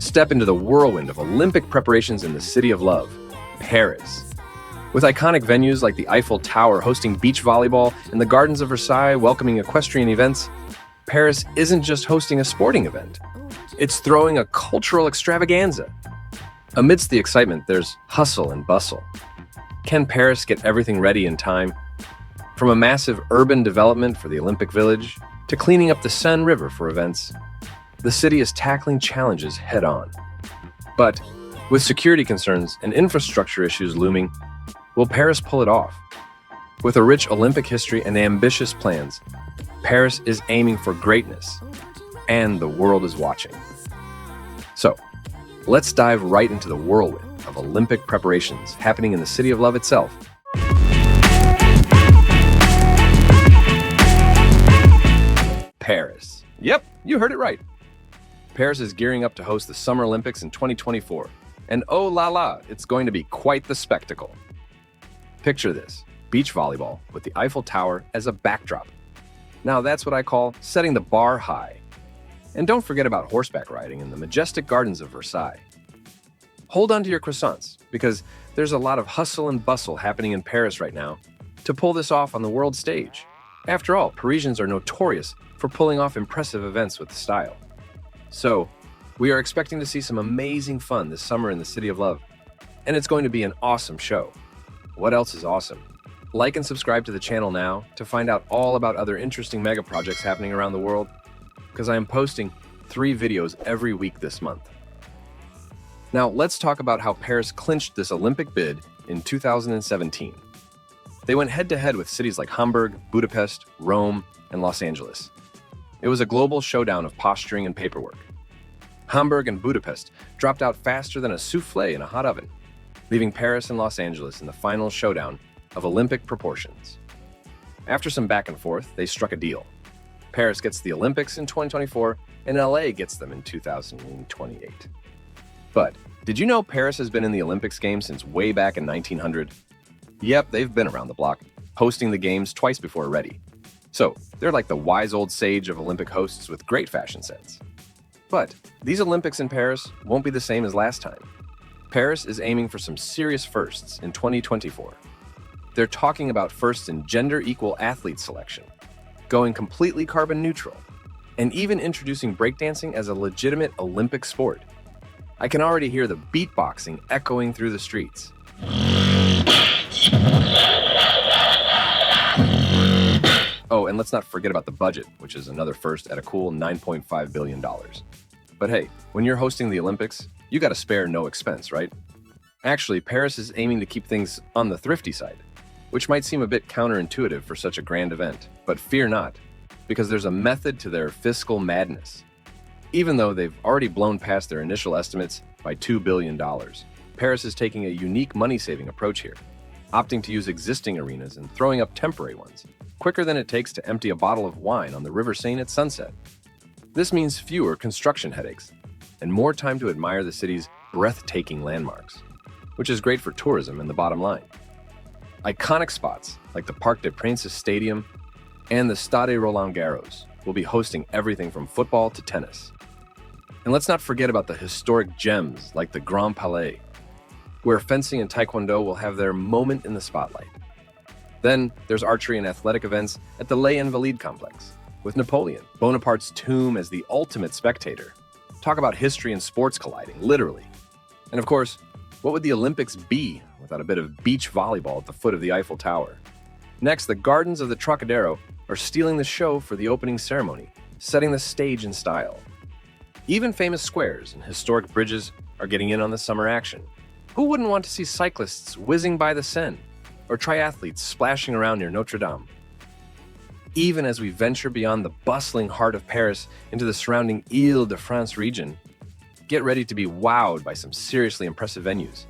Step into the whirlwind of Olympic preparations in the city of love, Paris. With iconic venues like the Eiffel Tower hosting beach volleyball and the Gardens of Versailles welcoming equestrian events, Paris isn't just hosting a sporting event. It's throwing a cultural extravaganza. Amidst the excitement, there's hustle and bustle. Can Paris get everything ready in time? From a massive urban development for the Olympic Village to cleaning up the Seine River for events, the city is tackling challenges head-on. But with security concerns and infrastructure issues looming, will Paris pull it off? With a rich Olympic history and ambitious plans, Paris is aiming for greatness, and the world is watching. So, let's dive right into the whirlwind of Olympic preparations happening in the city of love itself. Paris. Yep, you heard it right. Paris is gearing up to host the Summer Olympics in 2024. And oh la la, it's going to be quite the spectacle. Picture this, beach volleyball with the Eiffel Tower as a backdrop. Now that's what I call setting the bar high. And don't forget about horseback riding in the majestic gardens of Versailles. Hold on to your croissants, because there's a lot of hustle and bustle happening in Paris right now to pull this off on the world stage. After all, Parisians are notorious for pulling off impressive events with style. So, we are expecting to see some amazing fun this summer in the City of Love, and it's going to be an awesome show. What else is awesome? Like and subscribe to the channel now to find out all about other interesting mega projects happening around the world, because I am posting 3 videos every week this month. Now, let's talk about how Paris clinched this Olympic bid in 2017. They went head-to-head with cities like Hamburg, Budapest, Rome, and Los Angeles. It was a global showdown of posturing and paperwork. Hamburg and Budapest dropped out faster than a souffle in a hot oven, leaving Paris and Los Angeles in the final showdown of Olympic proportions. After some back and forth, they struck a deal. Paris gets the Olympics in 2024, and LA gets them in 2028. But did you know Paris has been in the Olympics Games since way back in 1900? Yep, they've been around the block, hosting the Games twice before ready. So, they're like the wise old sage of Olympic hosts with great fashion sense. But these Olympics in Paris won't be the same as last time. Paris is aiming for some serious firsts in 2024. They're talking about firsts in gender-equal athlete selection, going completely carbon neutral, and even introducing breakdancing as a legitimate Olympic sport. I can already hear the beatboxing echoing through the streets. Oh, and let's not forget about the budget, which is another first at a cool $9.5 billion. But hey, when you're hosting the Olympics, you gotta spare no expense, right? Actually, Paris is aiming to keep things on the thrifty side, which might seem a bit counterintuitive for such a grand event, but fear not, because there's a method to their fiscal madness. Even though they've already blown past their initial estimates by $2 billion, Paris is taking a unique money-saving approach here, opting to use existing arenas and throwing up temporary ones, quicker than it takes to empty a bottle of wine on the River Seine at sunset. This means fewer construction headaches and more time to admire the city's breathtaking landmarks, which is great for tourism and the bottom line. Iconic spots like the Parc des Princes Stadium and the Stade Roland Garros will be hosting everything from football to tennis. And let's not forget about the historic gems like the Grand Palais, where fencing and taekwondo will have their moment in the spotlight. Then there's archery and athletic events at the Les Invalides complex, with Napoleon Bonaparte's tomb as the ultimate spectator. Talk about history and sports colliding, literally. And of course, what would the Olympics be without a bit of beach volleyball at the foot of the Eiffel Tower? Next, the gardens of the Trocadero are stealing the show for the opening ceremony, setting the stage in style. Even famous squares and historic bridges are getting in on the summer action. Who wouldn't want to see cyclists whizzing by the Seine, or triathletes splashing around near Notre Dame? Even as we venture beyond the bustling heart of Paris into the surrounding Île-de-France region, get ready to be wowed by some seriously impressive venues.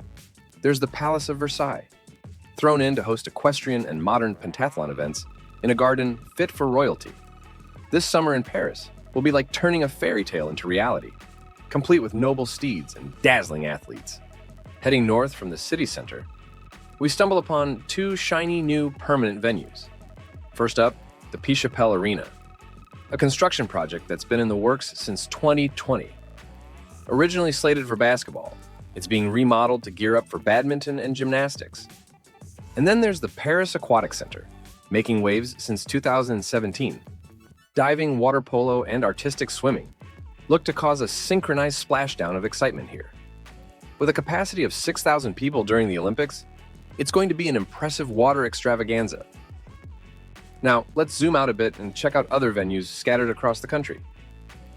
There's the Palace of Versailles, thrown in to host equestrian and modern pentathlon events in a garden fit for royalty. This summer in Paris will be like turning a fairy tale into reality, complete with noble steeds and dazzling athletes. Heading north from the city center, we stumble upon 2 shiny new permanent venues. First up, the Pichapelle Arena, a construction project that's been in the works since 2020. Originally slated for basketball, it's being remodeled to gear up for badminton and gymnastics. And then there's the Paris Aquatic Center, making waves since 2017. Diving, water polo, and artistic swimming look to cause a synchronized splashdown of excitement here. With a capacity of 6,000 people during the Olympics, it's going to be an impressive water extravaganza. Now, let's zoom out a bit and check out other venues scattered across the country.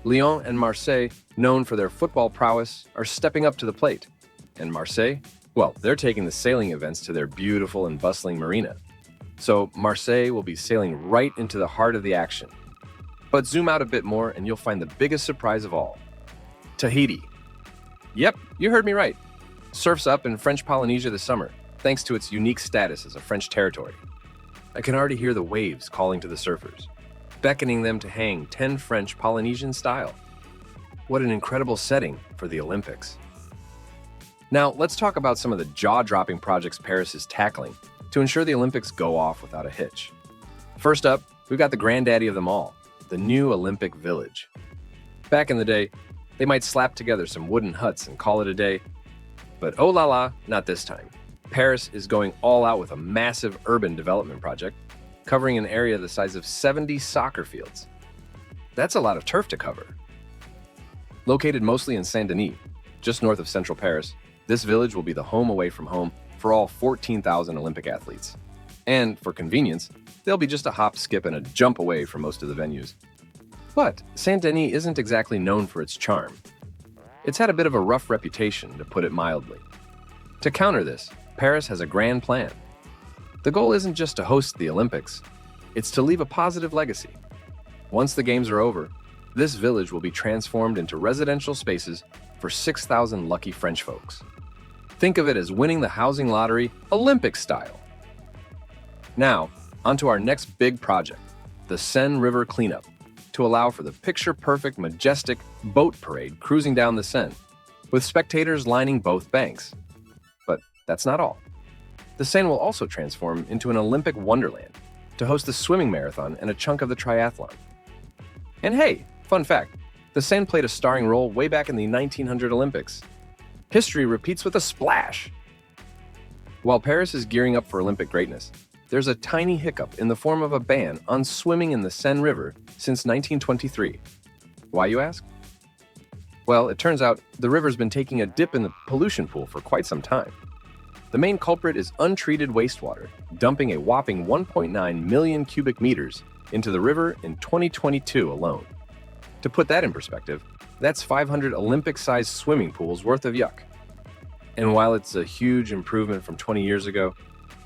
Lyon and Marseille, known for their football prowess, are stepping up to the plate. And Marseille? Well, they're taking the sailing events to their beautiful and bustling marina. So Marseille will be sailing right into the heart of the action. But zoom out a bit more and you'll find the biggest surprise of all. Tahiti. Yep, you heard me right. Surf's up in French Polynesia this summer, thanks to its unique status as a French territory. I can already hear the waves calling to the surfers, beckoning them to hang 10 French Polynesian style. What an incredible setting for the Olympics. Now, let's talk about some of the jaw-dropping projects Paris is tackling to ensure the Olympics go off without a hitch. First up, we've got the granddaddy of them all, the new Olympic Village. Back in the day, they might slap together some wooden huts and call it a day, but oh la la, not this time. Paris is going all out with a massive urban development project, covering an area the size of 70 soccer fields. That's a lot of turf to cover. Located mostly in Saint-Denis, just north of central Paris, this village will be the home away from home for all 14,000 Olympic athletes. And for convenience, they'll be just a hop, skip, and a jump away from most of the venues. But Saint-Denis isn't exactly known for its charm. It's had a bit of a rough reputation, to put it mildly. To counter this, Paris has a grand plan. The goal isn't just to host the Olympics, it's to leave a positive legacy. Once the games are over, this village will be transformed into residential spaces for 6,000 lucky French folks. Think of it as winning the housing lottery Olympic style. Now, onto our next big project, the Seine River cleanup, to allow for the picture-perfect, majestic boat parade cruising down the Seine, with spectators lining both banks. But that's not all. The Seine will also transform into an Olympic wonderland to host the swimming marathon and a chunk of the triathlon. And hey, fun fact, the Seine played a starring role way back in the 1900 Olympics. History repeats with a splash! While Paris is gearing up for Olympic greatness, there's a tiny hiccup in the form of a ban on swimming in the Seine River since 1923. Why, you ask? Well, it turns out the river's been taking a dip in the pollution pool for quite some time. The main culprit is untreated wastewater, dumping a whopping 1.9 million cubic meters into the river in 2022 alone. To put that in perspective, that's 500 Olympic-sized swimming pools worth of yuck. And while it's a huge improvement from 20 years ago,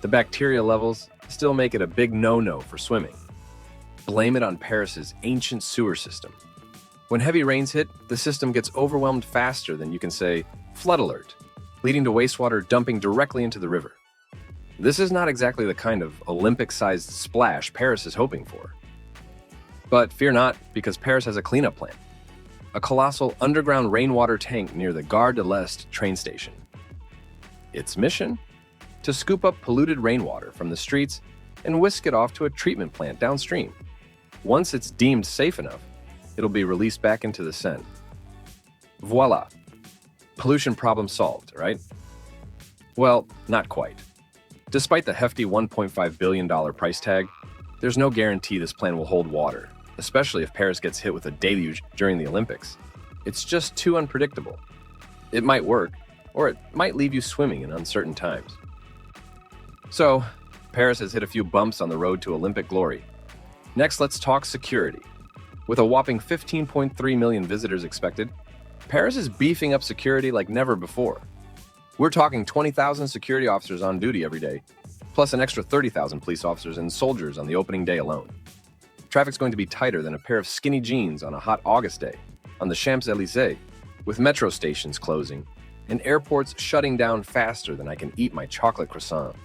the bacteria levels still make it a big no-no for swimming. Blame it on Paris's ancient sewer system. When heavy rains hit, the system gets overwhelmed faster than you can say, flood alert, leading to wastewater dumping directly into the river. This is not exactly the kind of Olympic-sized splash Paris is hoping for. But fear not, because Paris has a cleanup plan. A colossal underground rainwater tank near the Gare de l'Est train station. Its mission? To scoop up polluted rainwater from the streets and whisk it off to a treatment plant downstream. Once it's deemed safe enough, it'll be released back into the Seine. Voila! Pollution problem solved, right? Well, not quite. Despite the hefty $1.5 billion price tag, there's no guarantee this plan will hold water, especially if Paris gets hit with a deluge during the Olympics. It's just too unpredictable. It might work, or it might leave you swimming in uncertain times. So, Paris has hit a few bumps on the road to Olympic glory. Next, let's talk security. With a whopping 15.3 million visitors expected, Paris is beefing up security like never before. We're talking 20,000 security officers on duty every day, plus an extra 30,000 police officers and soldiers on the opening day alone. Traffic's going to be tighter than a pair of skinny jeans on a hot August day on the Champs-Élysées, with metro stations closing and airports shutting down faster than I can eat my chocolate croissant.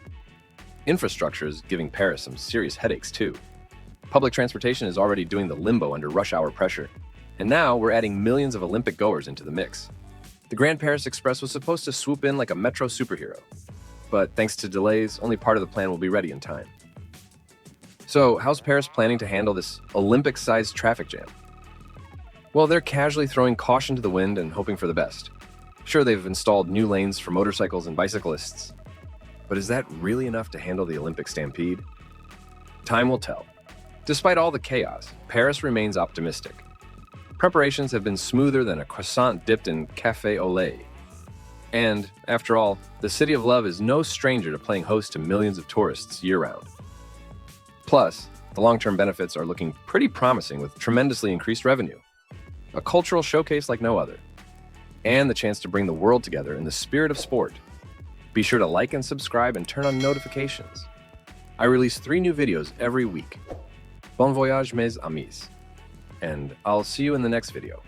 Infrastructure is giving Paris some serious headaches too. Public transportation is already doing the limbo under rush hour pressure, and now we're adding millions of Olympic goers into the mix. The Grand Paris Express was supposed to swoop in like a metro superhero, but thanks to delays, only part of the plan will be ready in time. So, how's Paris planning to handle this Olympic-sized traffic jam? Well, they're casually throwing caution to the wind and hoping for the best. Sure, they've installed new lanes for motorcycles and bicyclists, but is that really enough to handle the Olympic stampede? Time will tell. Despite all the chaos, Paris remains optimistic. Preparations have been smoother than a croissant dipped in café au lait. And, after all, the City of Love is no stranger to playing host to millions of tourists year-round. Plus, the long-term benefits are looking pretty promising with tremendously increased revenue, a cultural showcase like no other, and the chance to bring the world together in the spirit of sport. Be sure to like and subscribe and turn on notifications. I release 3 new videos every week. Bon voyage mes amis. And I'll see you in the next video.